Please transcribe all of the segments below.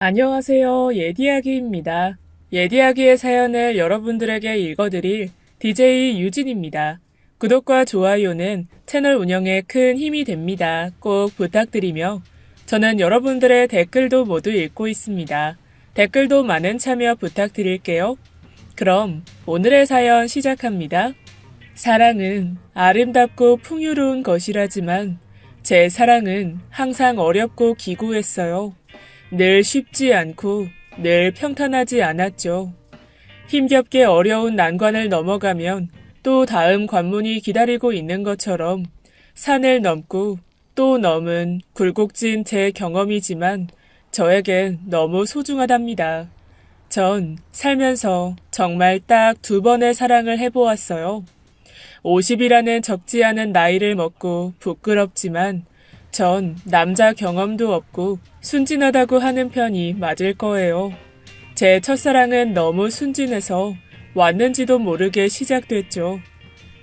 안녕하세요. 예디야기입니다. 예디야기의 사연을 여러분들에게 읽어드릴 DJ 유진입니다. 구독과 좋아요는 채널 운영에 큰 힘이 됩니다. 꼭 부탁드리며 저는 여러분들의 댓글도 모두 읽고 있습니다. 댓글도 많은 참여 부탁드릴게요. 그럼 오늘의 사연 시작합니다. 사랑은 아름답고 풍요로운 것이라지만 제 사랑은 항상 어렵고 기구했어요. 늘 쉽지 않고 늘 평탄하지 않았죠. 힘겹게 어려운 난관을 넘어가면 또 다음 관문이 기다리고 있는 것처럼 산을 넘고 또 넘은 굴곡진 제 경험이지만 저에겐 너무 소중하답니다. 전 살면서 정말 딱 2번의 사랑을 해보았어요. 50이라는 적지 않은 나이를 먹고 부끄럽지만 전 남자 경험도 없고 순진하다고 하는 편이 맞을 거예요. 제 첫사랑은 너무 순진해서 왔는지도 모르게 시작됐죠.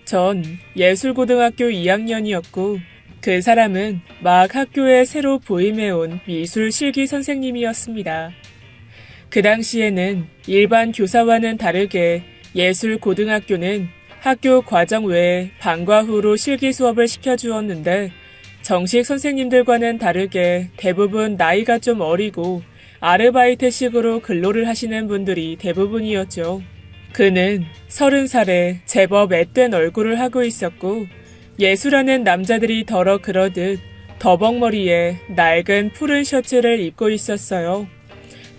전 예술고등학교 2학년이었고 그 사람은 막 학교에 새로 부임해온 미술 실기 선생님이었습니다. 그 당시에는 일반 교사와는 다르게 예술고등학교는 학교 과정 외에 방과 후로 실기 수업을 시켜주었는데 정식 선생님들과는 다르게 대부분 나이가 좀 어리고 아르바이트식으로 근로를 하시는 분들이 대부분이었죠. 그는 30살에 제법 앳된 얼굴을 하고 있었고 예술하는 남자들이 덜어 그러듯 더벅머리에 낡은 푸른 셔츠를 입고 있었어요.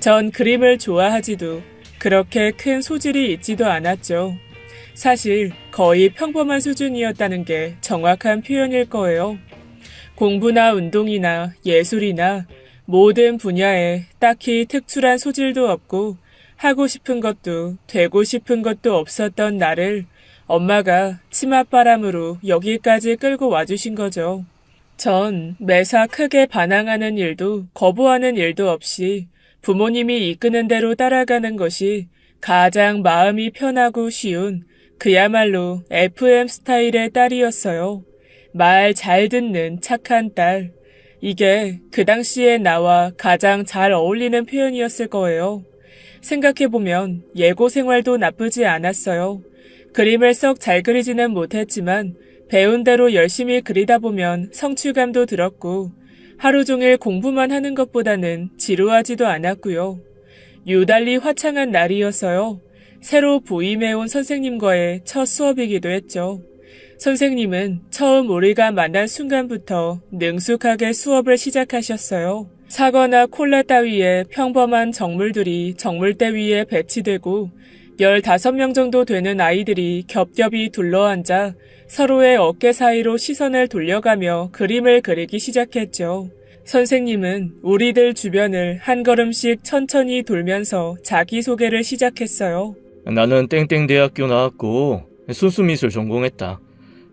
전 그림을 좋아하지도 그렇게 큰 소질이 있지도 않았죠. 사실 거의 평범한 수준이었다는 게 정확한 표현일 거예요. 공부나 운동이나 예술이나 모든 분야에 딱히 특출한 소질도 없고 하고 싶은 것도 되고 싶은 것도 없었던 나를 엄마가 치맛바람으로 여기까지 끌고 와주신 거죠. 전 매사 크게 반항하는 일도 거부하는 일도 없이 부모님이 이끄는 대로 따라가는 것이 가장 마음이 편하고 쉬운 그야말로 FM 스타일의 딸이었어요. 말 잘 듣는 착한 딸. 이게 그 당시에 나와 가장 잘 어울리는 표현이었을 거예요. 생각해보면 예고 생활도 나쁘지 않았어요. 그림을 썩 잘 그리지는 못했지만 배운 대로 열심히 그리다 보면 성취감도 들었고 하루 종일 공부만 하는 것보다는 지루하지도 않았고요. 유달리 화창한 날이었어요. 새로 부임해온 선생님과의 첫 수업이기도 했죠. 선생님은 처음 우리가 만난 순간부터 능숙하게 수업을 시작하셨어요. 사과나 콜라 따위의 평범한 정물들이 정물대 위에 배치되고 15명 정도 되는 아이들이 겹겹이 둘러앉아 서로의 어깨 사이로 시선을 돌려가며 그림을 그리기 시작했죠. 선생님은 우리들 주변을 한 걸음씩 천천히 돌면서 자기소개를 시작했어요. 나는 땡땡대학교 나왔고 순수미술 전공했다.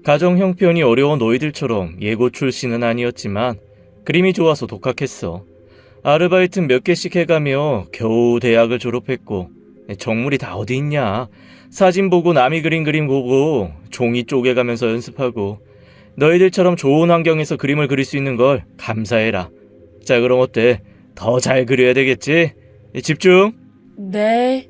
가정 형편이 어려운 너희들처럼 예고 출신은 아니었지만 그림이 좋아서 독학했어. 아르바이트 몇 개씩 해가며 겨우 대학을 졸업했고 정물이 다 어디 있냐. 사진 보고 남이 그린 그림 보고 종이 쪼개가면서 연습하고 너희들처럼 좋은 환경에서 그림을 그릴 수 있는 걸 감사해라. 자, 그럼 어때? 더 잘 그려야 되겠지? 집중! 네.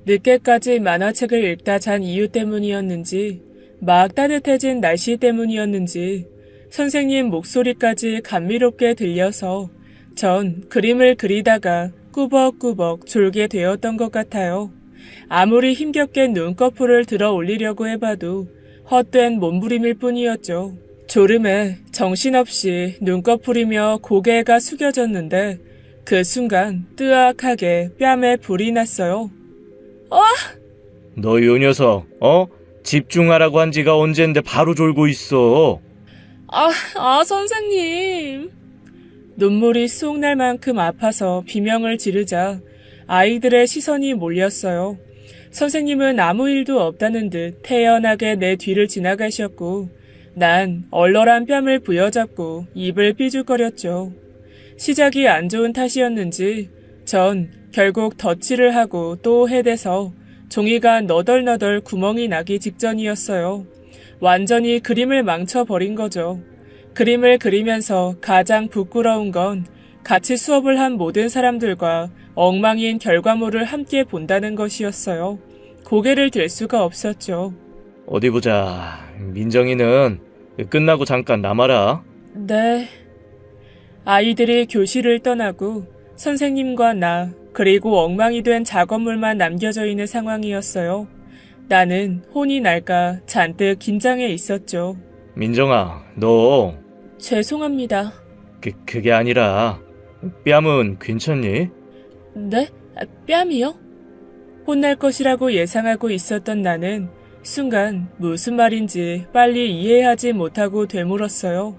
늦게까지 만화책을 읽다 잔 이유 때문이었는지 막 따뜻해진 날씨 때문이었는지 선생님 목소리까지 감미롭게 들려서 전 그림을 그리다가 꾸벅꾸벅 졸게 되었던 것 같아요. 아무리 힘겹게 눈꺼풀을 들어 올리려고 해봐도 헛된 몸부림일 뿐이었죠. 졸음에 정신없이 눈꺼풀이며 고개가 숙여졌는데 그 순간 뜨악하게 뺨에 불이 났어요. 너 요 녀석, 집중하라고 한 지가 언젠데 바로 졸고 있어. 선생님. 눈물이 쏙 날 만큼 아파서 비명을 지르자 아이들의 시선이 몰렸어요. 선생님은 아무 일도 없다는 듯 태연하게 내 뒤를 지나가셨고 난 얼얼한 뺨을 부여잡고 입을 삐죽거렸죠. 시작이 안 좋은 탓이었는지 전 결국 덧칠을 하고 또 해대서 종이가 너덜너덜 구멍이 나기 직전이었어요. 완전히 그림을 망쳐버린 거죠. 그림을 그리면서 가장 부끄러운 건 같이 수업을 한 모든 사람들과 엉망인 결과물을 함께 본다는 것이었어요. 고개를 들 수가 없었죠. 어디 보자. 민정이는 끝나고 잠깐 남아라. 네. 아이들이 교실을 떠나고 선생님과 나 그리고 엉망이 된 작업물만 남겨져 있는 상황이었어요. 나는 혼이 날까 잔뜩 긴장해 있었죠. 민정아, 너 죄송합니다. 그게 아니라 뺨은 괜찮니? 네? 뺨이요? 혼날 것이라고 예상하고 있었던 나는 순간 무슨 말인지 빨리 이해하지 못하고 되물었어요.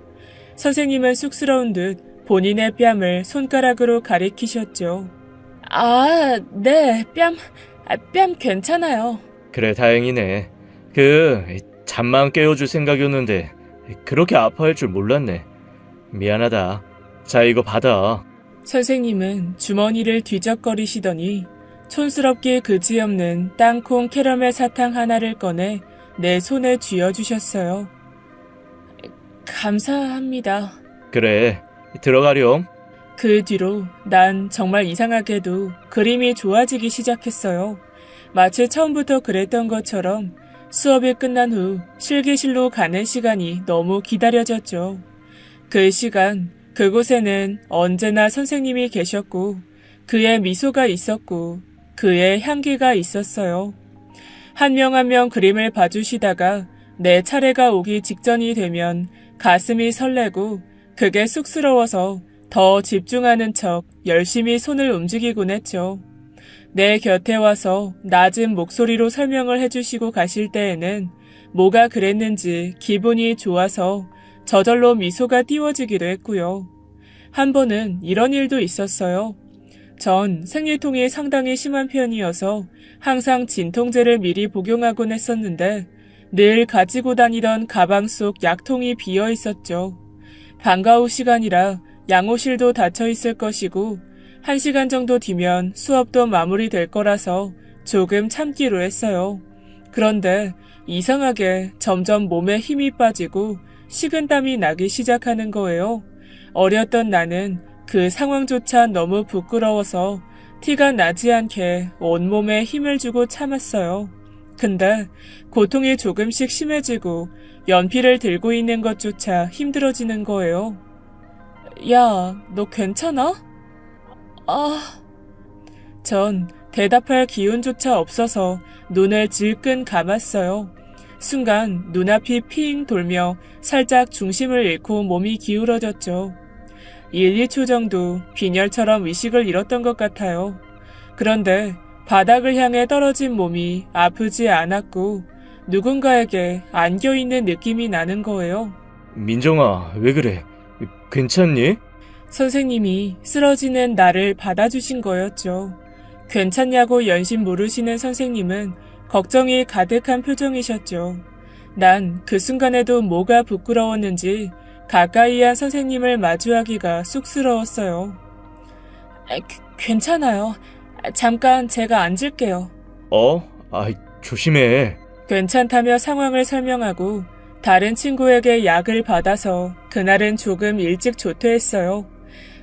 선생님은 쑥스러운 듯 본인의 뺨을 손가락으로 가리키셨죠. 아, 네, 뺨 괜찮아요. 그래, 다행이네. 잠만 깨워줄 생각이었는데 그렇게 아파할 줄 몰랐네. 미안하다. 자, 이거 받아. 선생님은 주머니를 뒤적거리시더니 촌스럽게 그지없는 땅콩 캐러멜 사탕 하나를 꺼내 내 손에 쥐어주셨어요. 감사합니다. 그래, 들어가렴. 그 뒤로 난 정말 이상하게도 그림이 좋아지기 시작했어요. 마치 처음부터 그랬던 것처럼 수업이 끝난 후 실기실로 가는 시간이 너무 기다려졌죠. 그 시간, 그곳에는 언제나 선생님이 계셨고 그의 미소가 있었고 그의 향기가 있었어요. 한 명 한 명 그림을 봐주시다가 내 차례가 오기 직전이 되면 가슴이 설레고 그게 쑥스러워서 더 집중하는 척 열심히 손을 움직이곤 했죠. 내 곁에 와서 낮은 목소리로 설명을 해주시고 가실 때에는 뭐가 그랬는지 기분이 좋아서 저절로 미소가 띄워지기도 했고요. 한 번은 이런 일도 있었어요. 전 생리통이 상당히 심한 편이어서 항상 진통제를 미리 복용하곤 했었는데 늘 가지고 다니던 가방 속 약통이 비어 있었죠. 방과 후 시간이라 양호실도 닫혀 있을 것이고 1시간 정도 뒤면 수업도 마무리될 거라서 조금 참기로 했어요. 그런데 이상하게 점점 몸에 힘이 빠지고 식은땀이 나기 시작하는 거예요. 어렸던 나는 그 상황조차 너무 부끄러워서 티가 나지 않게 온몸에 힘을 주고 참았어요. 근데 고통이 조금씩 심해지고 연필을 들고 있는 것조차 힘들어지는 거예요. 야, 너 괜찮아? 전 대답할 기운조차 없어서 눈을 질끈 감았어요. 순간 눈앞이 핑 돌며 살짝 중심을 잃고 몸이 기울어졌죠. 1, 2초 정도 빈혈처럼 의식을 잃었던 것 같아요. 그런데 바닥을 향해 떨어진 몸이 아프지 않았고 누군가에게 안겨있는 느낌이 나는 거예요. 민정아, 왜 그래? 괜찮니? 선생님이 쓰러지는 나를 받아주신 거였죠. 괜찮냐고 연신 물으시는 선생님은 걱정이 가득한 표정이셨죠. 난 그 순간에도 뭐가 부끄러웠는지 가까이 한 선생님을 마주하기가 쑥스러웠어요. 괜찮아요. 잠깐 제가 앉을게요. 조심해. 괜찮다며 상황을 설명하고 다른 친구에게 약을 받아서 그날은 조금 일찍 조퇴했어요.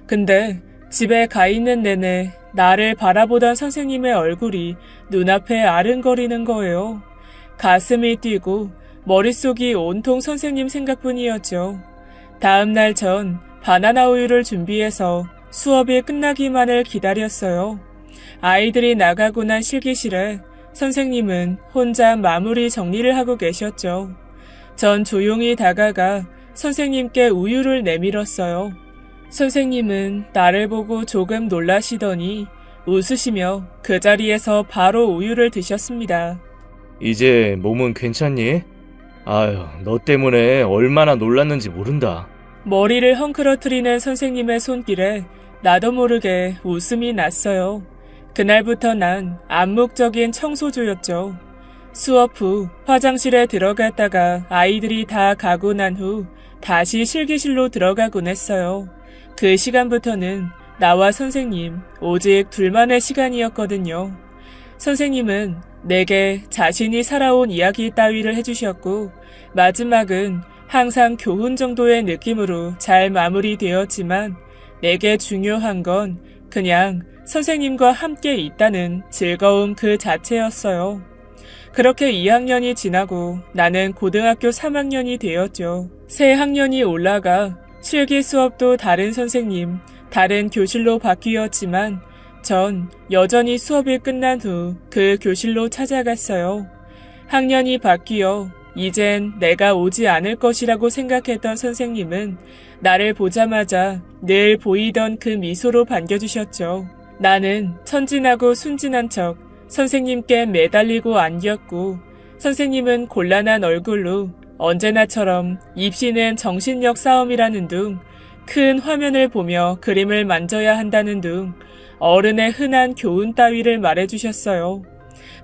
근데 집에 가 있는 내내 나를 바라보던 선생님의 얼굴이 눈앞에 아른거리는 거예요. 가슴이 뛰고 머릿속이 온통 선생님 생각뿐이었죠. 다음날 전 바나나 우유를 준비해서 수업이 끝나기만을 기다렸어요. 아이들이 나가고 난 실기실에 선생님은 혼자 마무리 정리를 하고 계셨죠. 전 조용히 다가가 선생님께 우유를 내밀었어요. 선생님은 나를 보고 조금 놀라시더니 웃으시며 그 자리에서 바로 우유를 드셨습니다. 이제 몸은 괜찮니? 아유, 너 때문에 얼마나 놀랐는지 모른다. 머리를 헝클어뜨리는 선생님의 손길에 나도 모르게 웃음이 났어요. 그날부터 난 암묵적인 청소조였죠. 수업 후 화장실에 들어갔다가 아이들이 다 가고 난 후 다시 실기실로 들어가곤 했어요. 그 시간부터는 나와 선생님 오직 둘만의 시간이었거든요. 선생님은 내게 자신이 살아온 이야기 따위를 해주셨고 마지막은 항상 교훈 정도의 느낌으로 잘 마무리되었지만 내게 중요한 건 그냥 선생님과 함께 있다는 즐거움 그 자체였어요. 그렇게 2학년이 지나고 나는 고등학교 3학년이 되었죠. 새 학년이 올라가 실기 수업도 다른 선생님, 다른 교실로 바뀌었지만 전 여전히 수업이 끝난 후 그 교실로 찾아갔어요. 학년이 바뀌어 이젠 내가 오지 않을 것이라고 생각했던 선생님은 나를 보자마자 늘 보이던 그 미소로 반겨주셨죠. 나는 천진하고 순진한 척 선생님께 매달리고 안겼고 선생님은 곤란한 얼굴로 언제나처럼 입시는 정신력 싸움이라는 둥, 큰 화면을 보며 그림을 만져야 한다는 둥 어른의 흔한 교훈 따위를 말해주셨어요.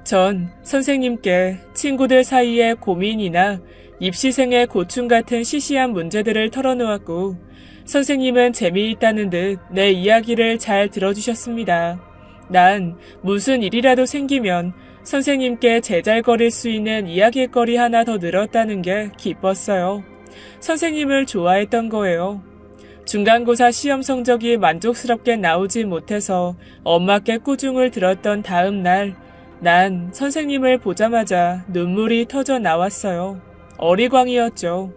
전 선생님께 친구들 사이의 고민이나 입시생의 고충 같은 시시한 문제들을 털어놓았고 선생님은 재미있다는 듯 내 이야기를 잘 들어주셨습니다. 난 무슨 일이라도 생기면 선생님께 제잘거릴 수 있는 이야기거리 하나 더 늘었다는 게 기뻤어요. 선생님을 좋아했던 거예요. 중간고사 시험 성적이 만족스럽게 나오지 못해서 엄마께 꾸중을 들었던 다음 날, 난 선생님을 보자마자 눈물이 터져 나왔어요. 어리광이었죠.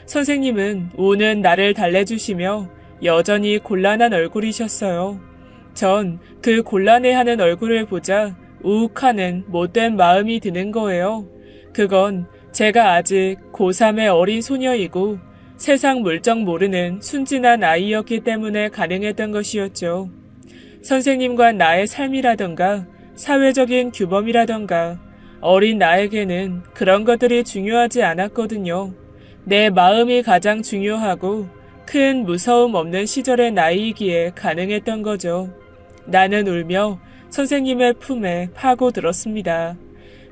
선생님은 우는 나를 달래주시며 여전히 곤란한 얼굴이셨어요. 전 그 곤란해하는 얼굴을 보자 우욱하는 못된 마음이 드는 거예요. 그건 제가 아직 고3의 어린 소녀이고 세상 물정 모르는 순진한 아이였기 때문에 가능했던 것이었죠. 선생님과 나의 삶이라던가 사회적인 규범이라던가 어린 나에게는 그런 것들이 중요하지 않았거든요. 내 마음이 가장 중요하고 큰 무서움 없는 시절의 나이이기에 가능했던 거죠. 나는 울며 선생님의 품에 파고들었습니다.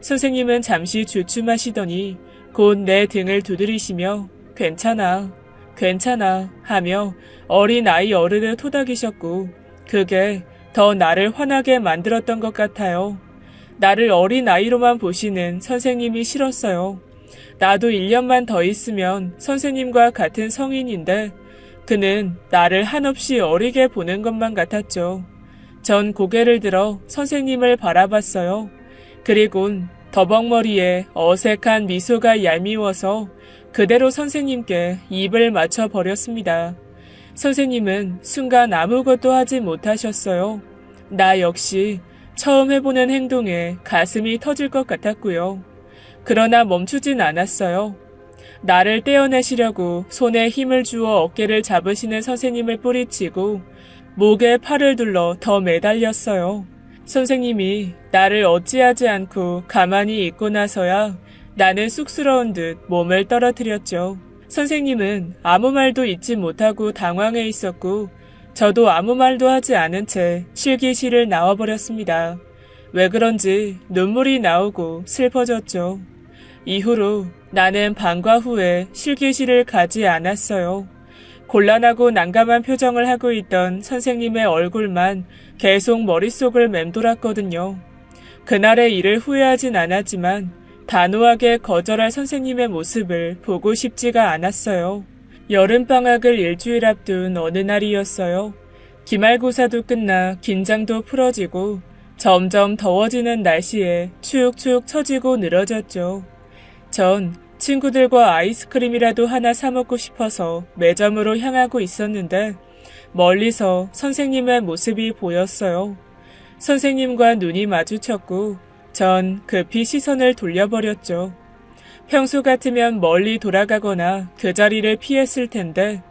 선생님은 잠시 주춤하시더니 곧 내 등을 두드리시며 괜찮아, 괜찮아 하며 어린아이 어른을 토닥이셨고 그게 더 나를 화나게 만들었던 것 같아요. 나를 어린아이로만 보시는 선생님이 싫었어요. 나도 1년만 더 있으면 선생님과 같은 성인인데 그는 나를 한없이 어리게 보는 것만 같았죠. 전 고개를 들어 선생님을 바라봤어요. 그리곤 더벅머리에 어색한 미소가 얄미워서 그대로 선생님께 입을 맞춰 버렸습니다. 선생님은 순간 아무것도 하지 못하셨어요. 나 역시 처음 해보는 행동에 가슴이 터질 것 같았고요. 그러나 멈추진 않았어요. 나를 떼어내시려고 손에 힘을 주어 어깨를 잡으시는 선생님을 뿌리치고 목에 팔을 둘러 더 매달렸어요. 선생님이 나를 어찌하지 않고 가만히 있고 나서야 나는 쑥스러운 듯 몸을 떨어뜨렸죠. 선생님은 아무 말도 잊지 못하고 당황해 있었고 저도 아무 말도 하지 않은 채 실기실을 나와버렸습니다. 왜 그런지 눈물이 나오고 슬퍼졌죠. 이후로 나는 방과 후에 실기실을 가지 않았어요. 곤란하고 난감한 표정을 하고 있던 선생님의 얼굴만 계속 머릿속을 맴돌았거든요. 그날의 일을 후회하진 않았지만 단호하게 거절할 선생님의 모습을 보고 싶지가 않았어요. 여름방학을 일주일 앞둔 어느 날이었어요. 기말고사도 끝나 긴장도 풀어지고 점점 더워지는 날씨에 축축 처지고 늘어졌죠. 전 친구들과 아이스크림이라도 하나 사 먹고 싶어서 매점으로 향하고 있었는데 멀리서 선생님의 모습이 보였어요. 선생님과 눈이 마주쳤고 전 급히 시선을 돌려버렸죠. 평소 같으면 멀리 돌아가거나 그 자리를 피했을 텐데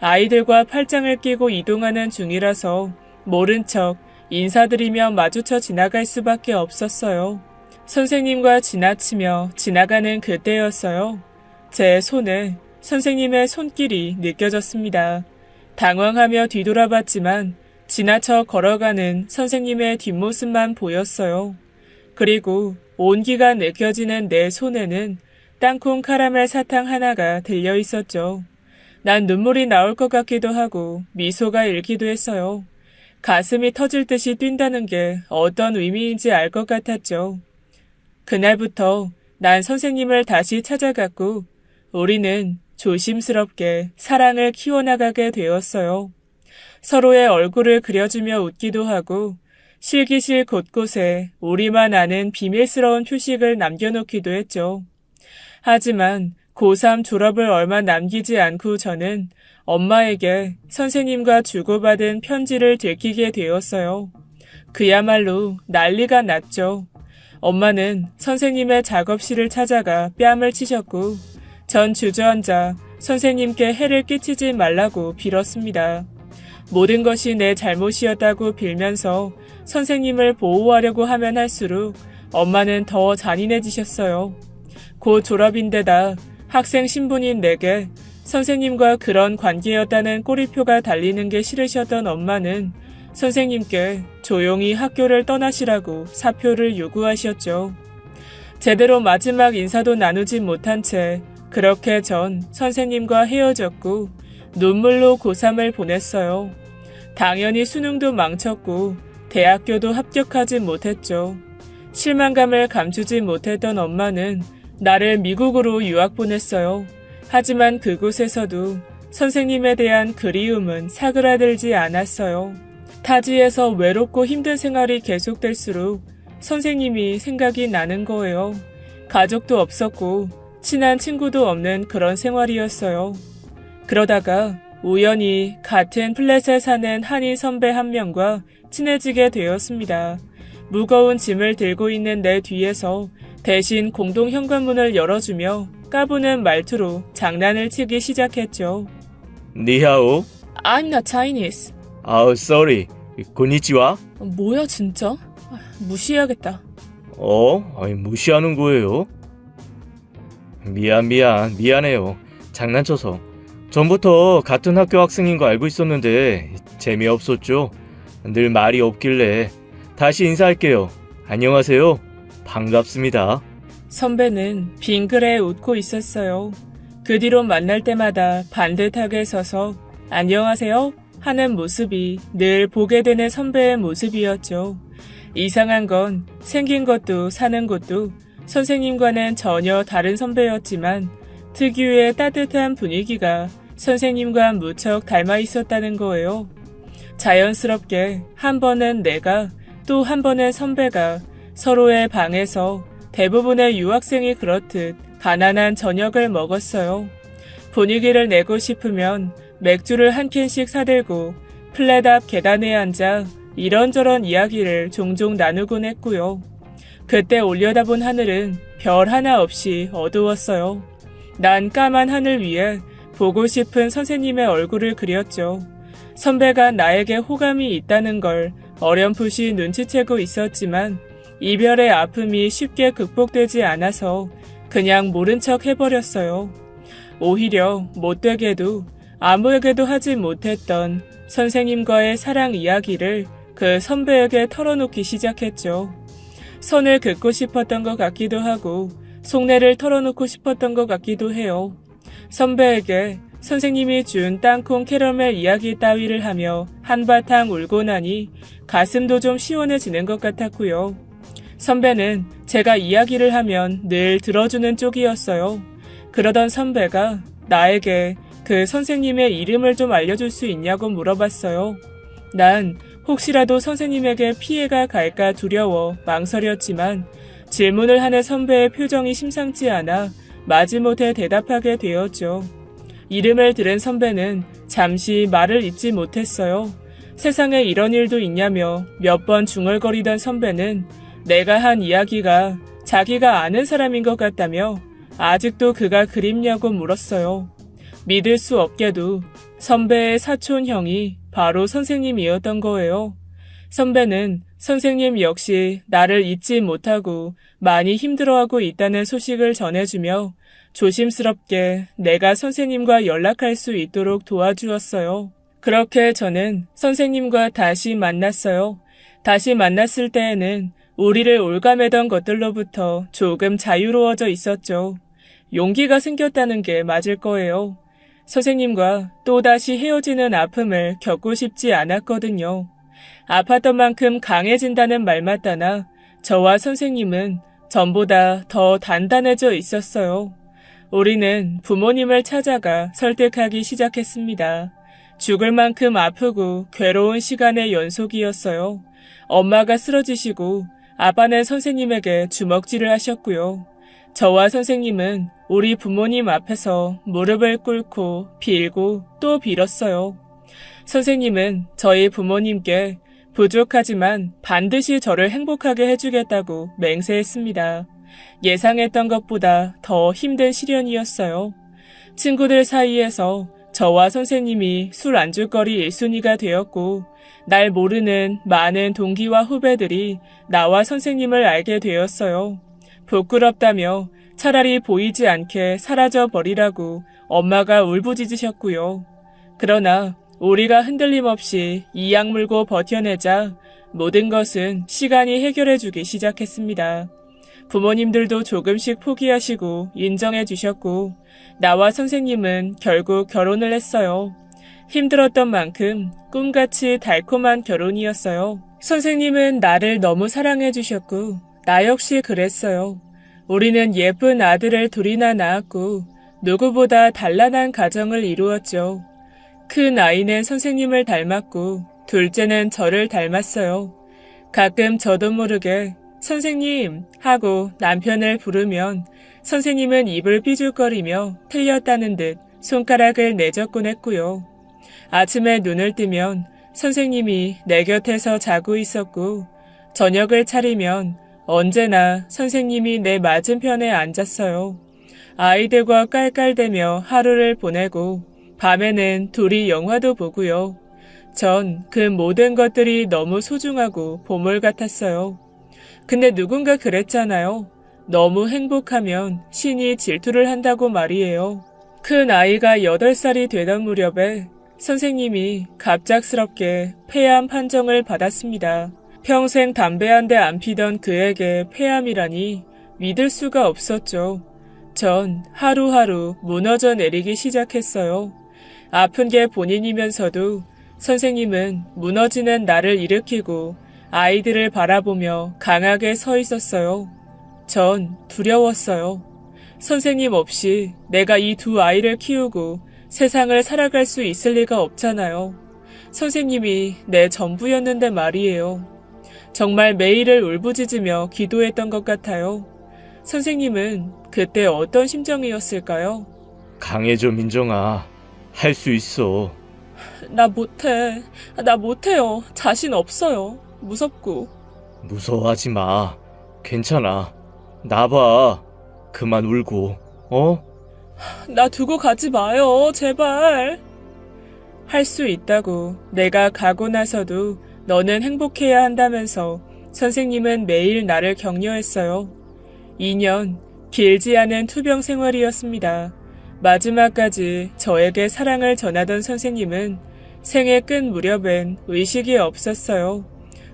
아이들과 팔짱을 끼고 이동하는 중이라서 모른 척 인사드리며 마주쳐 지나갈 수밖에 없었어요. 선생님과 지나치며 지나가는 그때였어요. 제 손에 선생님의 손길이 느껴졌습니다. 당황하며 뒤돌아봤지만 지나쳐 걸어가는 선생님의 뒷모습만 보였어요. 그리고 온기가 느껴지는 내 손에는 땅콩 카라멜 사탕 하나가 들려 있었죠. 난 눈물이 나올 것 같기도 하고 미소가 일기도 했어요. 가슴이 터질 듯이 뛴다는 게 어떤 의미인지 알 것 같았죠. 그날부터 난 선생님을 다시 찾아갔고 우리는 조심스럽게 사랑을 키워나가게 되었어요. 서로의 얼굴을 그려주며 웃기도 하고 실기실 곳곳에 우리만 아는 비밀스러운 표식을 남겨놓기도 했죠. 하지만 고3 졸업을 얼마 남기지 않고 저는 엄마에게 선생님과 주고받은 편지를 들키게 되었어요. 그야말로 난리가 났죠. 엄마는 선생님의 작업실을 찾아가 뺨을 치셨고 전 주저앉아 선생님께 해를 끼치지 말라고 빌었습니다. 모든 것이 내 잘못이었다고 빌면서 선생님을 보호하려고 하면 할수록 엄마는 더 잔인해지셨어요. 곧 졸업인데다 학생 신분인 내게 선생님과 그런 관계였다는 꼬리표가 달리는 게 싫으셨던 엄마는 선생님께 조용히 학교를 떠나시라고 사표를 요구하셨죠. 제대로 마지막 인사도 나누지 못한 채 그렇게 전 선생님과 헤어졌고 눈물로 고3을 보냈어요. 당연히 수능도 망쳤고 대학교도 합격하지 못했죠. 실망감을 감추지 못했던 엄마는 나를 미국으로 유학 보냈어요. 하지만 그곳에서도 선생님에 대한 그리움은 사그라들지 않았어요. 타지에서 외롭고 힘든 생활이 계속될수록 선생님이 생각이 나는 거예요. 가족도 없었고 친한 친구도 없는 그런 생활이었어요. 그러다가 우연히 같은 플랫에 사는 한인 선배 한 명과 친해지게 되었습니다. 무거운 짐을 들고 있는 내 뒤에서 대신 공동 현관문을 열어주며 까부는 말투로 장난을 치기 시작했죠. 니하오? I'm not Chinese. 아우, sorry. 고니치와? 뭐야 진짜? 무시해야겠다. 아니, 무시하는 거예요? 미안해요. 장난쳐서. 전부터 같은 학교 학생인 거 알고 있었는데 재미없었죠? 늘 말이 없길래 다시 인사할게요. 안녕하세요. 반갑습니다. 선배는 빙그레 웃고 있었어요. 그 뒤로 만날 때마다 반듯하게 서서 안녕하세요 하는 모습이 늘 보게 되는 선배의 모습이었죠. 이상한 건 생긴 것도 사는 것도 선생님과는 전혀 다른 선배였지만 특유의 따뜻한 분위기가 선생님과 무척 닮아 있었다는 거예요. 자연스럽게 한 번은 내가 또 한 번은 선배가 서로의 방에서 대부분의 유학생이 그렇듯 가난한 저녁을 먹었어요. 분위기를 내고 싶으면 맥주를 한 캔씩 사들고 플랫 앞 계단에 앉아 이런저런 이야기를 종종 나누곤 했고요. 그때 올려다본 하늘은 별 하나 없이 어두웠어요. 난 까만 하늘 위에 보고 싶은 선생님의 얼굴을 그렸죠. 선배가 나에게 호감이 있다는 걸 어렴풋이 눈치채고 있었지만 이별의 아픔이 쉽게 극복되지 않아서 그냥 모른 척 해버렸어요. 오히려 못되게도 아무에게도 하지 못했던 선생님과의 사랑 이야기를 그 선배에게 털어놓기 시작했죠. 선을 긋고 싶었던 것 같기도 하고 속내를 털어놓고 싶었던 것 같기도 해요. 선배에게 선생님이 준 땅콩 캐러멜 이야기 따위를 하며 한바탕 울고 나니 가슴도 좀 시원해지는 것 같았고요. 선배는 제가 이야기를 하면 늘 들어주는 쪽이었어요. 그러던 선배가 나에게 그 선생님의 이름을 좀 알려줄 수 있냐고 물어봤어요. 난 혹시라도 선생님에게 피해가 갈까 두려워 망설였지만 질문을 하는 선배의 표정이 심상치 않아 마지못해 대답하게 되었죠. 이름을 들은 선배는 잠시 말을 잇지 못했어요. 세상에 이런 일도 있냐며 몇 번 중얼거리던 선배는 내가 한 이야기가 자기가 아는 사람인 것 같다며 아직도 그가 그립냐고 물었어요. 믿을 수 없게도 선배의 사촌 형이 바로 선생님이었던 거예요. 선배는 선생님 역시 나를 잊지 못하고 많이 힘들어하고 있다는 소식을 전해주며 조심스럽게 내가 선생님과 연락할 수 있도록 도와주었어요. 그렇게 저는 선생님과 다시 만났어요. 다시 만났을 때에는 우리를 올가매던 것들로부터 조금 자유로워져 있었죠. 용기가 생겼다는 게 맞을 거예요. 선생님과 또다시 헤어지는 아픔을 겪고 싶지 않았거든요. 아팠던 만큼 강해진다는 말 맞다나 저와 선생님은 전보다 더 단단해져 있었어요. 우리는 부모님을 찾아가 설득하기 시작했습니다. 죽을 만큼 아프고 괴로운 시간의 연속이었어요. 엄마가 쓰러지시고 아빠는 선생님에게 주먹질을 하셨고요. 저와 선생님은 우리 부모님 앞에서 무릎을 꿇고 빌고 또 빌었어요. 선생님은 저희 부모님께 부족하지만 반드시 저를 행복하게 해주겠다고 맹세했습니다. 예상했던 것보다 더 힘든 시련이었어요. 친구들 사이에서 저와 선생님이 술 안주거리 1순위가 되었고 날 모르는 많은 동기와 후배들이 나와 선생님을 알게 되었어요. 부끄럽다며 차라리 보이지 않게 사라져 버리라고 엄마가 울부짖으셨고요. 그러나 우리가 흔들림 없이 이악 물고 버텨내자 모든 것은 시간이 해결해주기 시작했습니다. 부모님들도 조금씩 포기하시고 인정해 주셨고 나와 선생님은 결국 결혼을 했어요. 힘들었던 만큼 꿈같이 달콤한 결혼이었어요. 선생님은 나를 너무 사랑해 주셨고 나 역시 그랬어요. 우리는 예쁜 아들을 둘이나 낳았고 누구보다 단란한 가정을 이루었죠. 큰 아이는 선생님을 닮았고 둘째는 저를 닮았어요. 가끔 저도 모르게 선생님 하고 남편을 부르면 선생님은 입을 삐죽거리며 틀렸다는 듯 손가락을 내젓곤 했고요. 아침에 눈을 뜨면 선생님이 내 곁에서 자고 있었고 저녁을 차리면 언제나 선생님이 내 맞은편에 앉았어요. 아이들과 깔깔대며 하루를 보내고 밤에는 둘이 영화도 보고요. 전 그 모든 것들이 너무 소중하고 보물 같았어요. 근데 누군가 그랬잖아요. 너무 행복하면 신이 질투를 한다고 말이에요. 큰 아이가 8살이 되던 무렵에 선생님이 갑작스럽게 폐암 판정을 받았습니다. 평생 담배 한 대 안 피던 그에게 폐암이라니 믿을 수가 없었죠. 전 하루하루 무너져 내리기 시작했어요. 아픈 게 본인이면서도 선생님은 무너지는 나를 일으키고 아이들을 바라보며 강하게 서 있었어요. 전 두려웠어요. 선생님 없이 내가 이 두 아이를 키우고 세상을 살아갈 수 있을 리가 없잖아요. 선생님이 내 전부였는데 말이에요. 정말 매일을 울부짖으며 기도했던 것 같아요. 선생님은 그때 어떤 심정이었을까요? 강해져, 민정아. 할 수 있어. 나 못해. 나 못해요. 자신 없어요. 무섭고. 무서워하지 마. 괜찮아. 나봐. 그만 울고. 나 두고 가지 마요. 제발. 할 수 있다고 내가 가고 나서도 너는 행복해야 한다면서 선생님은 매일 나를 격려했어요. 2년 길지 않은 투병 생활이었습니다. 마지막까지 저에게 사랑을 전하던 선생님은 생애 끝 무렵엔 의식이 없었어요.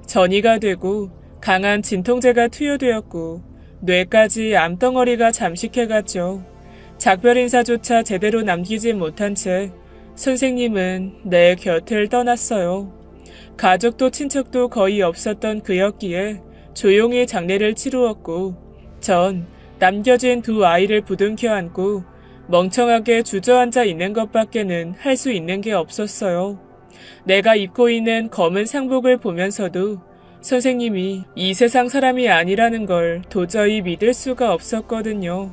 전이가 되고 강한 진통제가 투여되었고 뇌까지 암덩어리가 잠식해갔죠. 작별 인사조차 제대로 남기지 못한 채 선생님은 내 곁을 떠났어요. 가족도 친척도 거의 없었던 그였기에 조용히 장례를 치루었고 전 남겨진 두 아이를 부둥켜 안고 멍청하게 주저앉아 있는 것밖에는 할 수 있는 게 없었어요. 내가 입고 있는 검은 상복을 보면서도 선생님이 이 세상 사람이 아니라는 걸 도저히 믿을 수가 없었거든요.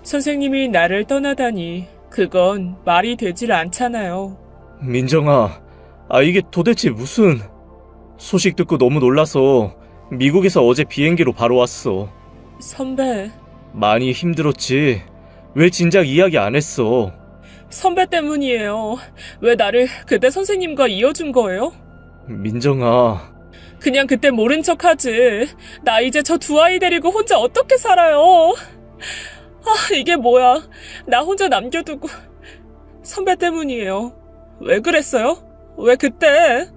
선생님이 나를 떠나다니 그건 말이 되질 않잖아요. 민정아, 이게 도대체 무슨... 소식 듣고 너무 놀라서 미국에서 어제 비행기로 바로 왔어. 선배. 많이 힘들었지? 왜 진작 이야기 안 했어? 선배 때문이에요. 왜 나를 그때 선생님과 이어준 거예요? 민정아... 그냥 그때 모른 척하지. 나 이제 저 두 아이 데리고 혼자 어떻게 살아요? 이게 뭐야. 나 혼자 남겨두고. 선배 때문이에요. 왜 그랬어요? 왜 그때?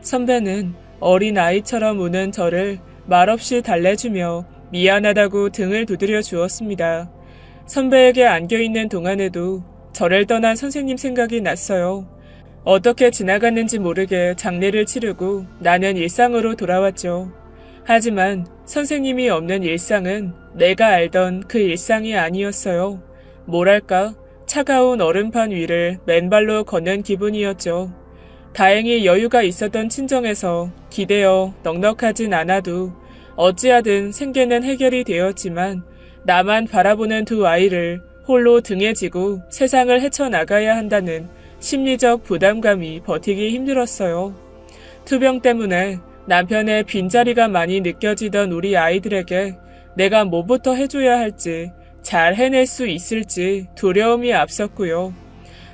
선배는 어린 아이처럼 우는 저를 말없이 달래주며 미안하다고 등을 두드려 주었습니다. 선배에게 안겨있는 동안에도 저를 떠난 선생님 생각이 났어요. 어떻게 지나갔는지 모르게 장례를 치르고 나는 일상으로 돌아왔죠. 하지만 선생님이 없는 일상은 내가 알던 그 일상이 아니었어요. 뭐랄까, 차가운 얼음판 위를 맨발로 걷는 기분이었죠. 다행히 여유가 있었던 친정에서 기대어 넉넉하진 않아도 어찌하든 생계는 해결이 되었지만 나만 바라보는 두 아이를 홀로 등에 지고 세상을 헤쳐나가야 한다는 심리적 부담감이 버티기 힘들었어요. 투병 때문에 남편의 빈자리가 많이 느껴지던 우리 아이들에게 내가 뭐부터 해줘야 할지, 잘 해낼 수 있을지 두려움이 앞섰고요.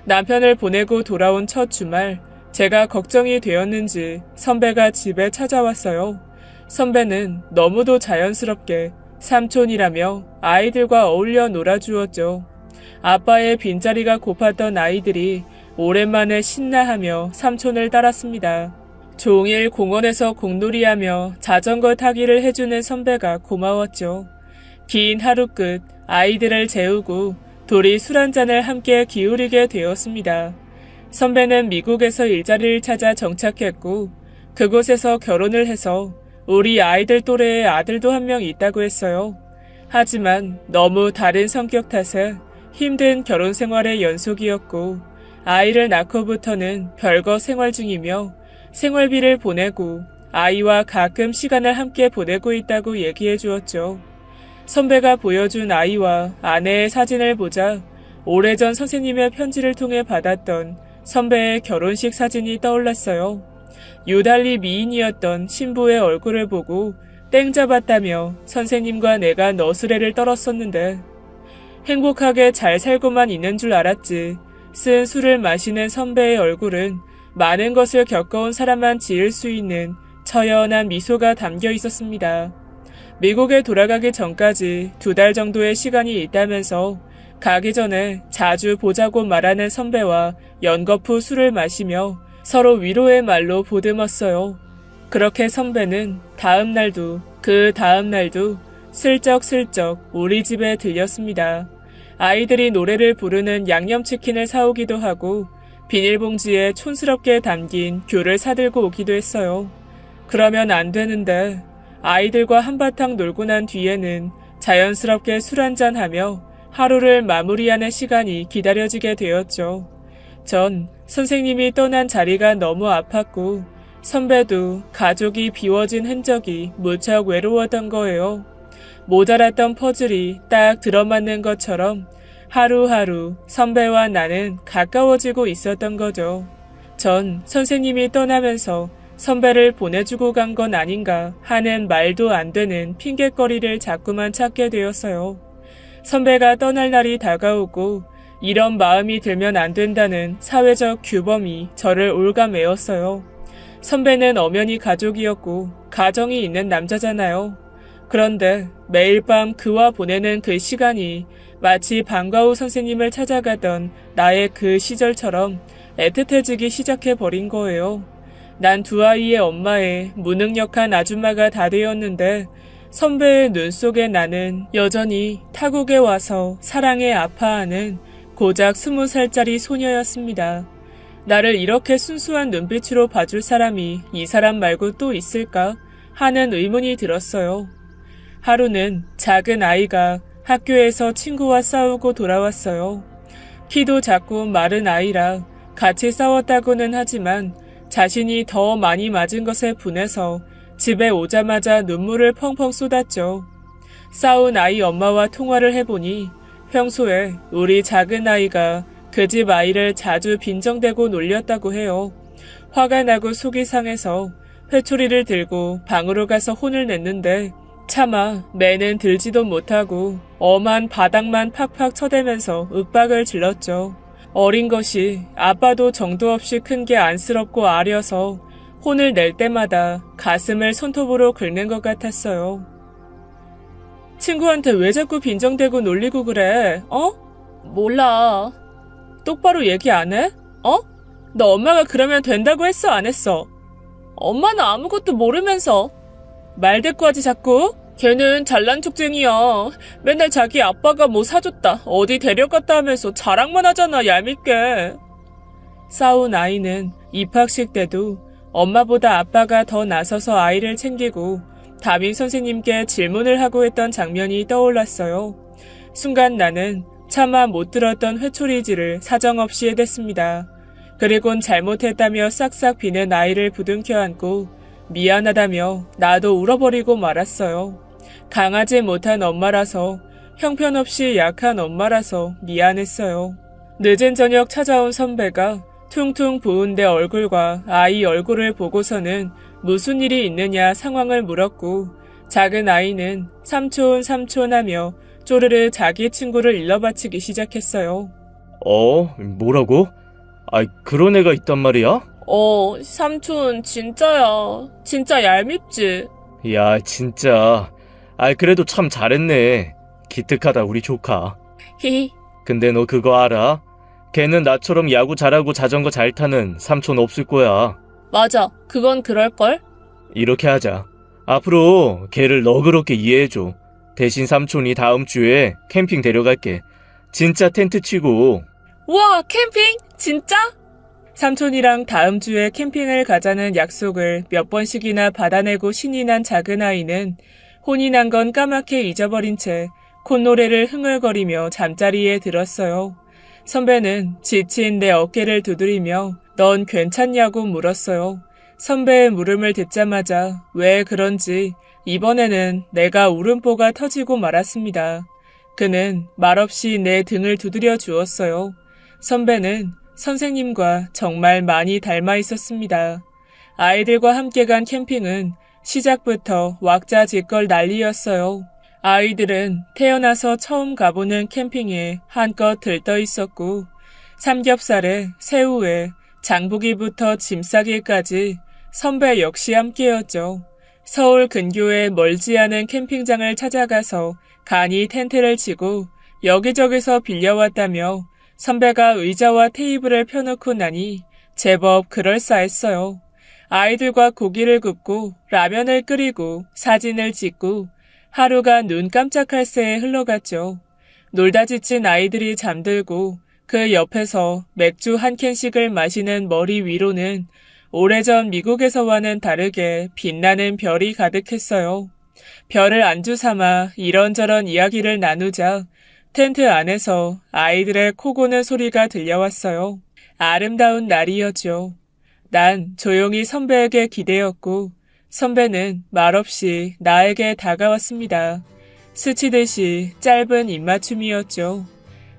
남편을 보내고 돌아온 첫 주말, 제가 걱정이 되었는지 선배가 집에 찾아왔어요. 선배는 너무도 자연스럽게 삼촌이라며 아이들과 어울려 놀아주었죠. 아빠의 빈자리가 고팠던 아이들이 오랜만에 신나하며 삼촌을 따랐습니다. 종일 공원에서 공놀이하며 자전거 타기를 해주는 선배가 고마웠죠. 긴 하루 끝 아이들을 재우고 둘이 술 한잔을 함께 기울이게 되었습니다. 선배는 미국에서 일자리를 찾아 정착했고 그곳에서 결혼을 해서 우리 아이들 또래의 아들도 한 명 있다고 했어요. 하지만 너무 다른 성격 탓에 힘든 결혼 생활의 연속이었고 아이를 낳고부터는 별거 생활 중이며 생활비를 보내고 아이와 가끔 시간을 함께 보내고 있다고 얘기해 주었죠. 선배가 보여준 아이와 아내의 사진을 보자 오래전 선생님의 편지를 통해 받았던 선배의 결혼식 사진이 떠올랐어요. 유달리 미인이었던 신부의 얼굴을 보고 땡 잡았다며 선생님과 내가 너스레를 떨었었는데 행복하게 잘 살고만 있는 줄 알았지. 쓴 술을 마시는 선배의 얼굴은 많은 것을 겪어온 사람만 지을 수 있는 처연한 미소가 담겨 있었습니다. 미국에 돌아가기 전까지 2달 정도의 시간이 있다면서 가기 전에 자주 보자고 말하는 선배와 연거푸 술을 마시며 서로 위로의 말로 보듬었어요. 그렇게 선배는 다음 날도 그 다음 날도 슬쩍슬쩍 우리 집에 들렸습니다. 아이들이 노래를 부르는 양념치킨을 사오기도 하고 비닐봉지에 촌스럽게 담긴 귤을 사들고 오기도 했어요. 그러면 안 되는데 아이들과 한바탕 놀고 난 뒤에는 자연스럽게 술 한잔하며 하루를 마무리하는 시간이 기다려지게 되었죠. 전 선생님이 떠난 자리가 너무 아팠고 선배도 가족이 비워진 흔적이 무척 외로웠던 거예요. 모자랐던 퍼즐이 딱 들어맞는 것처럼 하루하루 선배와 나는 가까워지고 있었던 거죠. 전 선생님이 떠나면서 선배를 보내주고 간 건 아닌가 하는 말도 안 되는 핑곗거리를 자꾸만 찾게 되었어요. 선배가 떠날 날이 다가오고 이런 마음이 들면 안 된다는 사회적 규범이 저를 올가매었어요. 선배는 엄연히 가족이었고 가정이 있는 남자잖아요. 그런데 매일 밤 그와 보내는 그 시간이 마치 방과후 선생님을 찾아가던 나의 그 시절처럼 애틋해지기 시작해버린 거예요. 난 두 아이의 엄마의 무능력한 아줌마가 다 되었는데 선배의 눈 속에 나는 여전히 타국에 와서 사랑에 아파하는 고작 20살짜리 소녀였습니다. 나를 이렇게 순수한 눈빛으로 봐줄 사람이 이 사람 말고 또 있을까 하는 의문이 들었어요. 하루는 작은 아이가 학교에서 친구와 싸우고 돌아왔어요. 키도 작고 마른 아이라 같이 싸웠다고는 하지만 자신이 더 많이 맞은 것에 분해서 집에 오자마자 눈물을 펑펑 쏟았죠. 싸운 아이 엄마와 통화를 해보니 평소에 우리 작은 아이가 그 집 아이를 자주 빈정대고 놀렸다고 해요. 화가 나고 속이 상해서 회초리를 들고 방으로 가서 혼을 냈는데 차마 매는 들지도 못하고 엄한 바닥만 팍팍 쳐대면서 윽박을 질렀죠. 어린 것이 아빠도 정도 없이 큰 게 안쓰럽고 아려서 혼을 낼 때마다 가슴을 손톱으로 긁는 것 같았어요. 친구한테 왜 자꾸 빈정대고 놀리고 그래? 어? 몰라. 똑바로 얘기 안 해? 어? 너 엄마가 그러면 된다고 했어 안 했어? 엄마는 아무것도 모르면서. 말대꾸하지 자꾸? 걔는 잘난 척쟁이야. 맨날 자기 아빠가 뭐 사줬다 어디 데려갔다 하면서 자랑만 하잖아 얄밉게. 싸운 아이는 입학식 때도 엄마보다 아빠가 더 나서서 아이를 챙기고 담임 선생님께 질문을 하고 했던 장면이 떠올랐어요. 순간 나는 차마 못 들었던 회초리질을 사정없이 해댔습니다. 그리곤 잘못했다며 싹싹 비는 아이를 부둥켜 안고 미안하다며 나도 울어버리고 말았어요. 강하지 못한 엄마라서, 형편없이 약한 엄마라서 미안했어요. 늦은 저녁 찾아온 선배가 퉁퉁 부은 내 얼굴과 아이 얼굴을 보고서는 무슨 일이 있느냐 상황을 물었고, 작은 아이는 삼촌 삼촌 하며 쪼르르 자기 친구를 일러바치기 시작했어요. 뭐라고? 그런 애가 있단 말이야? 삼촌 진짜야. 진짜 얄밉지? 야, 진짜. 그래도 참 잘했네. 기특하다, 우리 조카. 히히. 근데 너 그거 알아? 걔는 나처럼 야구 잘하고 자전거 잘 타는 삼촌 없을 거야. 맞아. 그건 그럴걸? 이렇게 하자. 앞으로 걔를 너그럽게 이해해줘. 대신 삼촌이 다음 주에 캠핑 데려갈게. 진짜 텐트 치고. 우와, 캠핑? 진짜? 삼촌이랑 다음 주에 캠핑을 가자는 약속을 몇 번씩이나 받아내고 신이 난 작은 아이는 혼이 난 건 까맣게 잊어버린 채 콧노래를 흥얼거리며 잠자리에 들었어요. 선배는 지친 내 어깨를 두드리며 넌 괜찮냐고 물었어요. 선배의 물음을 듣자마자 왜 그런지 이번에는 내가 울음보가 터지고 말았습니다. 그는 말없이 내 등을 두드려 주었어요. 선배는 선생님과 정말 많이 닮아 있었습니다. 아이들과 함께 간 캠핑은 시작부터 왁자지껄 난리였어요. 아이들은 태어나서 처음 가보는 캠핑에 한껏 들떠 있었고, 삼겹살에 새우에 장보기부터 짐 싸기까지 선배 역시 함께였죠. 서울 근교의 멀지 않은 캠핑장을 찾아가서 간이 텐트를 치고 여기저기서 빌려왔다며 선배가 의자와 테이블을 펴놓고 나니 제법 그럴싸했어요. 아이들과 고기를 굽고 라면을 끓이고 사진을 찍고 하루가 눈 깜짝할 새에 흘러갔죠. 놀다 지친 아이들이 잠들고 그 옆에서 맥주 한 캔씩을 마시는 머리 위로는 오래전 미국에서와는 다르게 빛나는 별이 가득했어요. 별을 안주 삼아 이런저런 이야기를 나누자 텐트 안에서 아이들의 코 고는 소리가 들려왔어요. 아름다운 날이었죠. 난 조용히 선배에게 기대었고 선배는 말없이 나에게 다가왔습니다. 스치듯이 짧은 입맞춤이었죠.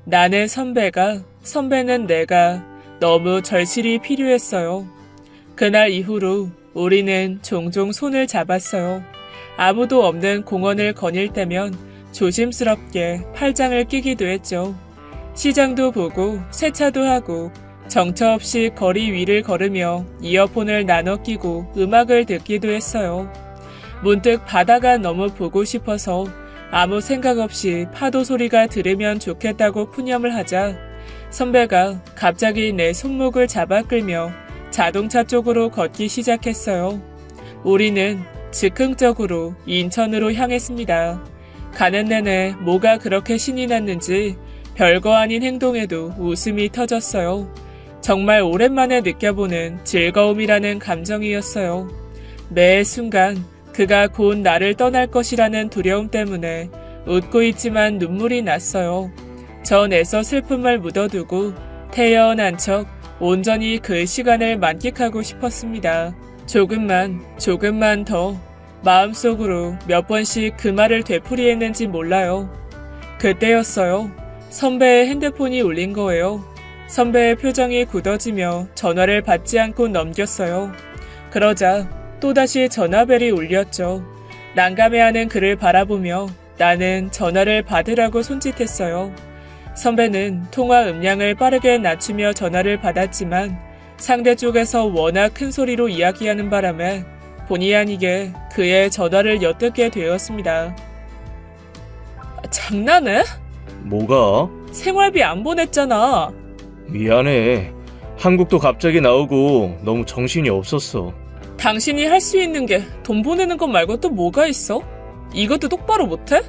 나는 선배가, 선배는 내가 너무 절실히 필요했어요. 그날 이후로 우리는 종종 손을 잡았어요. 아무도 없는 공원을 거닐 때면 조심스럽게 팔짱을 끼기도 했죠. 시장도 보고 세차도 하고 정처 없이 거리 위를 걸으며 이어폰을 나눠 끼고 음악을 듣기도 했어요. 문득 바다가 너무 보고 싶어서 아무 생각 없이 파도 소리가 들으면 좋겠다고 푸념을 하자 선배가 갑자기 내 손목을 잡아 끌며 자동차 쪽으로 걷기 시작했어요. 우리는 즉흥적으로 인천으로 향했습니다. 가는 내내 뭐가 그렇게 신이 났는지 별거 아닌 행동에도 웃음이 터졌어요. 정말 오랜만에 느껴보는 즐거움이라는 감정이었어요. 매 순간 그가 곧 나를 떠날 것이라는 두려움 때문에 웃고 있지만 눈물이 났어요. 전 애써 슬픔을 묻어두고 태연한 척 온전히 그 시간을 만끽하고 싶었습니다. 조금만 더 마음속으로 몇 번씩 그 말을 되풀이했는지 몰라요. 그때였어요. 선배의 핸드폰이 울린 거예요. 선배의 표정이 굳어지며 전화를 받지 않고 넘겼어요. 그러자 또다시 전화벨이 울렸죠. 난감해하는 그를 바라보며 나는 전화를 받으라고 손짓했어요. 선배는 통화 음량을 빠르게 낮추며 전화를 받았지만 상대 쪽에서 워낙 큰 소리로 이야기하는 바람에 본의 아니게 그의 전화를 엿듣게 되었습니다. 장난해? 뭐가? 생활비 안 보냈잖아. 미안해. 한국도 갑자기 나오고 너무 정신이 없었어. 당신이 할 수 있는 게 돈 보내는 것 말고 또 뭐가 있어? 이것도 똑바로 못해?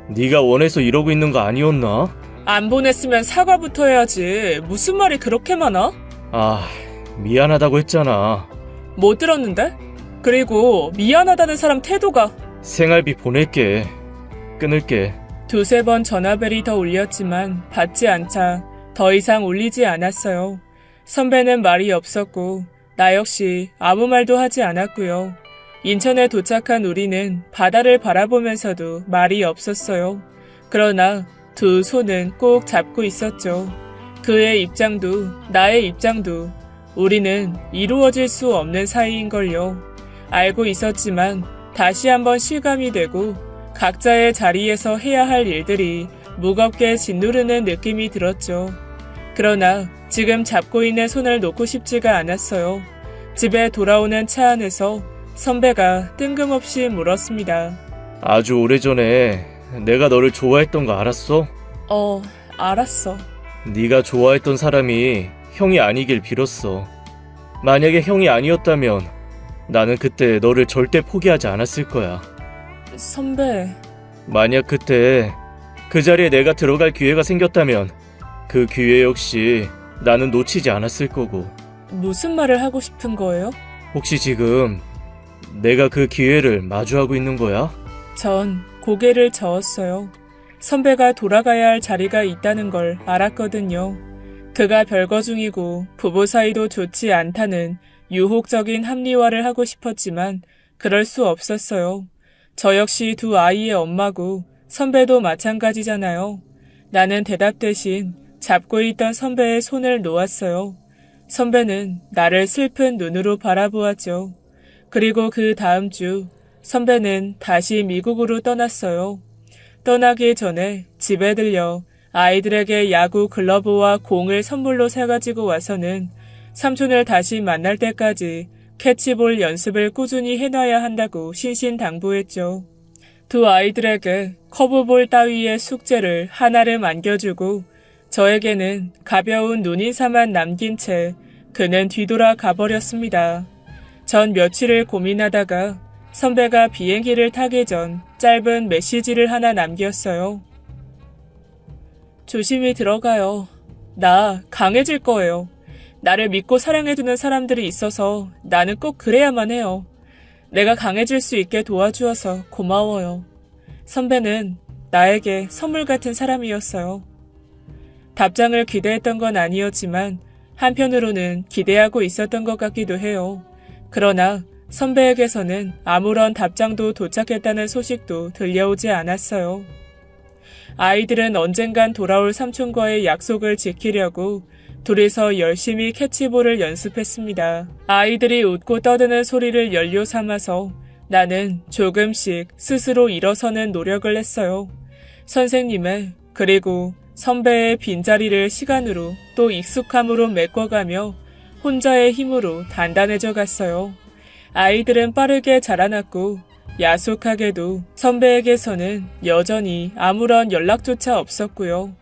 네가 원해서 이러고 있는 거 아니었나? 안 보냈으면 사과부터 해야지. 무슨 말이 그렇게 많아? 미안하다고 했잖아. 못 들었는데? 그리고 미안하다는 사람 태도가. 생활비 보낼게. 끊을게. 두세 번 전화벨이 더 울렸지만 받지 않자 더 이상 울리지 않았어요. 선배는 말이 없었고 나 역시 아무 말도 하지 않았고요. 인천에 도착한 우리는 바다를 바라보면서도 말이 없었어요. 그러나 두 손은 꼭 잡고 있었죠. 그의 입장도 나의 입장도 우리는 이루어질 수 없는 사이인걸요. 알고 있었지만 다시 한번 실감이 되고 각자의 자리에서 해야 할 일들이 무겁게 짓누르는 느낌이 들었죠. 그러나 지금 잡고 있는 손을 놓고 싶지가 않았어요. 집에 돌아오는 차 안에서 선배가 뜬금없이 물었습니다. 아주 오래전에 내가 너를 좋아했던 거 알았어? 알았어. 네가 좋아했던 사람이 형이 아니길 빌었어. 만약에 형이 아니었다면 나는 그때 너를 절대 포기하지 않았을 거야. 선배, 만약 그때 그 자리에 내가 들어갈 기회가 생겼다면 그 기회 역시 나는 놓치지 않았을 거고. 무슨 말을 하고 싶은 거예요? 혹시 지금 내가 그 기회를 마주하고 있는 거야? 전 고개를 저었어요. 선배가 돌아가야 할 자리가 있다는 걸 알았거든요. 그가 별거 중이고 부부 사이도 좋지 않다는 유혹적인 합리화를 하고 싶었지만 그럴 수 없었어요. 저 역시 두 아이의 엄마고 선배도 마찬가지잖아요. 나는 대답 대신 잡고 있던 선배의 손을 놓았어요. 선배는 나를 슬픈 눈으로 바라보았죠. 그리고 그 다음 주 선배는 다시 미국으로 떠났어요. 떠나기 전에 집에 들려 아이들에게 야구 글러브와 공을 선물로 사가지고 와서는 삼촌을 다시 만날 때까지 캐치볼 연습을 꾸준히 해놔야 한다고 신신당부했죠. 두 아이들에게 커브볼 따위의 숙제를 하나를 안겨주고 저에게는 가벼운 눈인사만 남긴 채 그는 뒤돌아 가버렸습니다. 전 며칠을 고민하다가 선배가 비행기를 타기 전 짧은 메시지를 하나 남겼어요. 조심히 들어가요. 나 강해질 거예요. 나를 믿고 사랑해주는 사람들이 있어서 나는 꼭 그래야만 해요. 내가 강해질 수 있게 도와주어서 고마워요. 선배는 나에게 선물 같은 사람이었어요. 답장을 기대했던 건 아니었지만 한편으로는 기대하고 있었던 것 같기도 해요. 그러나 선배에게서는 아무런 답장도 도착했다는 소식도 들려오지 않았어요. 아이들은 언젠간 돌아올 삼촌과의 약속을 지키려고 둘이서 열심히 캐치볼을 연습했습니다. 아이들이 웃고 떠드는 소리를 연료 삼아서 나는 조금씩 스스로 일어서는 노력을 했어요. 선생님의 그리고 선배의 빈자리를 시간으로 또 익숙함으로 메꿔가며 혼자의 힘으로 단단해져 갔어요. 아이들은 빠르게 자라났고 야속하게도 선배에게서는 여전히 아무런 연락조차 없었고요.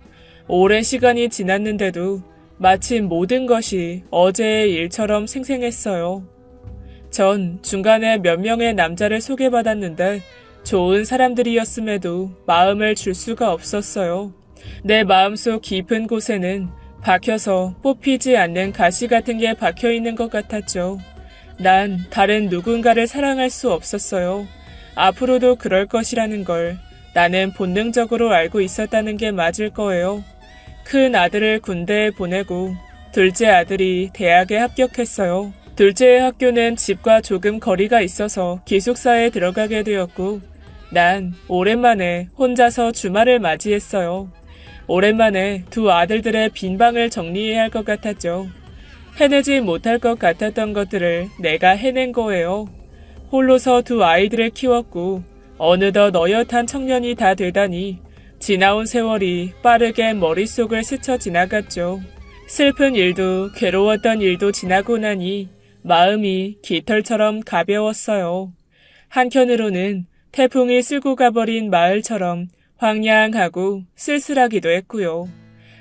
오랜 시간이 지났는데도 마침 모든 것이 어제의 일처럼 생생했어요. 전 중간에 몇 명의 남자를 소개받았는데 좋은 사람들이었음에도 마음을 줄 수가 없었어요. 내 마음속 깊은 곳에는 박혀서 뽑히지 않는 가시 같은 게 박혀 있는 것 같았죠. 난 다른 누군가를 사랑할 수 없었어요. 앞으로도 그럴 것이라는 걸 나는 본능적으로 알고 있었다는 게 맞을 거예요. 큰 아들을 군대에 보내고 둘째 아들이 대학에 합격했어요. 둘째의 학교는 집과 조금 거리가 있어서 기숙사에 들어가게 되었고 난 오랜만에 혼자서 주말을 맞이했어요. 오랜만에 두 아들들의 빈 방을 정리해야 할 것 같았죠. 해내지 못할 것 같았던 것들을 내가 해낸 거예요. 홀로서 두 아이들을 키웠고 어느덧 어엿한 청년이 다 되다니 지나온 세월이 빠르게 머릿속을 스쳐 지나갔죠. 슬픈 일도 괴로웠던 일도 지나고 나니 마음이 깃털처럼 가벼웠어요. 한켠으로는 태풍이 쓸고 가버린 마을처럼 황량하고 쓸쓸하기도 했고요.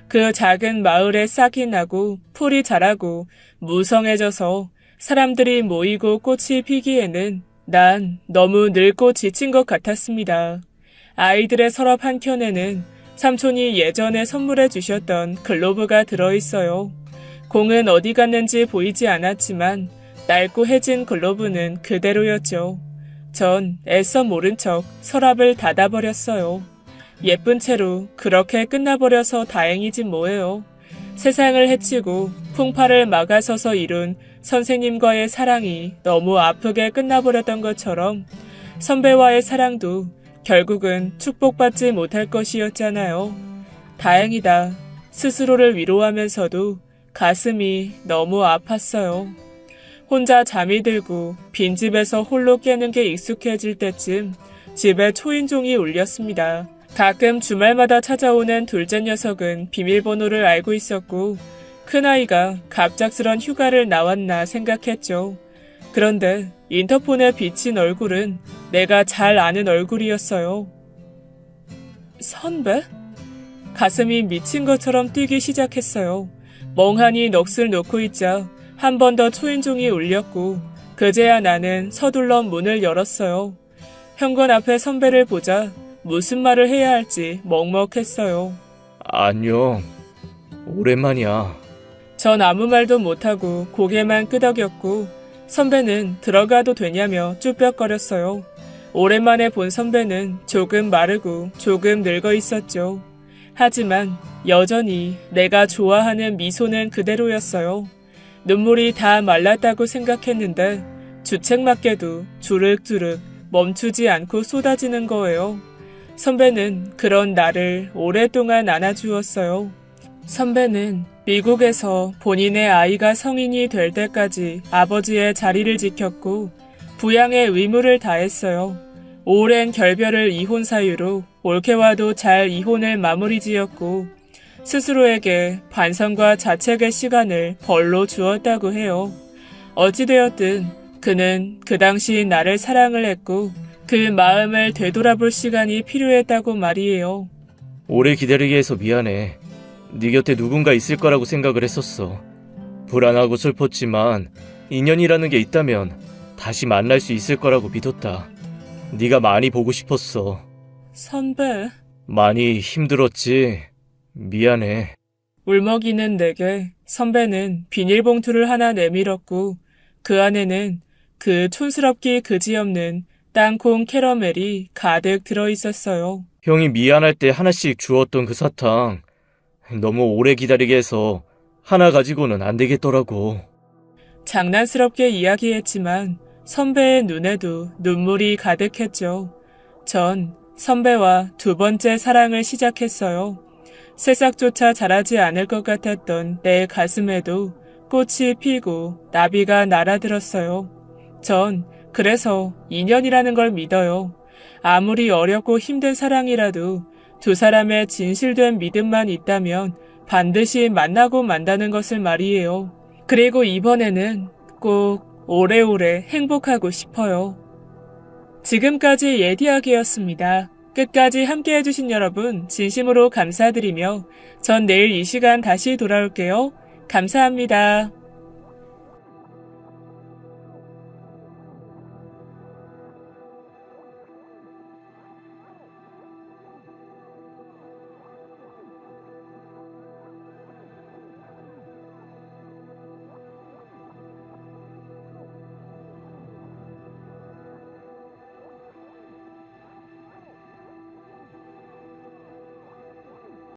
그 작은 마을에 싹이 나고 풀이 자라고 무성해져서 사람들이 모이고 꽃이 피기에는 난 너무 늙고 지친 것 같았습니다. 아이들의 서랍 한켠에는 삼촌이 예전에 선물해 주셨던 글로브가 들어있어요. 공은 어디 갔는지 보이지 않았지만 낡고 해진 글로브는 그대로였죠. 전 애써 모른 척 서랍을 닫아버렸어요. 예쁜 채로 그렇게 끝나버려서 다행이지 뭐예요. 세상을 해치고 풍파를 막아서서 이룬 선생님과의 사랑이 너무 아프게 끝나버렸던 것처럼 선배와의 사랑도 결국은 축복받지 못할 것이었잖아요. 다행이다. 스스로를 위로하면서도 가슴이 너무 아팠어요. 혼자 잠이 들고 빈집에서 홀로 깨는 게 익숙해질 때쯤 집에 초인종이 울렸습니다. 가끔 주말마다 찾아오는 둘째 녀석은 비밀번호를 알고 있었고 큰아이가 갑작스런 휴가를 나왔나 생각했죠. 그런데 인터폰에 비친 얼굴은 내가 잘 아는 얼굴이었어요. 선배? 가슴이 미친 것처럼 뛰기 시작했어요. 멍하니 넋을 놓고 있자 한 번 더 초인종이 울렸고 그제야 나는 서둘러 문을 열었어요. 현관 앞에 선배를 보자 무슨 말을 해야 할지 먹먹했어요. 안녕. 오랜만이야. 전 아무 말도 못하고 고개만 끄덕였고 선배는 들어가도 되냐며 쭈뼛거렸어요. 오랜만에 본 선배는 조금 마르고 조금 늙어 있었죠. 하지만 여전히 내가 좋아하는 미소는 그대로였어요. 눈물이 다 말랐다고 생각했는데 주책맞게도 주륵주륵 멈추지 않고 쏟아지는 거예요. 선배는 그런 나를 오랫동안 안아주었어요. 선배는 미국에서 본인의 아이가 성인이 될 때까지 아버지의 자리를 지켰고 부양의 의무를 다했어요. 오랜 결별을 이혼 사유로 올케와도 잘 이혼을 마무리 지었고 스스로에게 반성과 자책의 시간을 벌로 주었다고 해요. 어찌되었든 그는 그 당시 나를 사랑을 했고 그 마음을 되돌아볼 시간이 필요했다고 말이에요. 오래 기다리게 해서 미안해. 네 곁에 누군가 있을 거라고 생각을 했었어. 불안하고 슬펐지만 인연이라는 게 있다면 다시 만날 수 있을 거라고 믿었다. 네가 많이 보고 싶었어. 선배. 많이 힘들었지? 미안해. 울먹이는 내게 선배는 비닐봉투를 하나 내밀었고 그 안에는 그 촌스럽기 그지없는 땅콩 캐러멜이 가득 들어있었어요. 형이 미안할 때 하나씩 주었던 그 사탕. 너무 오래 기다리게 해서 하나 가지고는 안 되겠더라고. 장난스럽게 이야기했지만 선배의 눈에도 눈물이 가득했죠. 전 선배와 두 번째 사랑을 시작했어요. 새싹조차 자라지 않을 것 같았던 내 가슴에도 꽃이 피고 나비가 날아들었어요. 전 그래서 인연이라는 걸 믿어요. 아무리 어렵고 힘든 사랑이라도 두 사람의 진실된 믿음만 있다면 반드시 만나고 만다는 것을 말이에요. 그리고 이번에는 꼭 오래오래 행복하고 싶어요. 지금까지 예디하기였습니다. 끝까지 함께 해주신 여러분 진심으로 감사드리며 전 내일 이 시간 다시 돌아올게요. 감사합니다.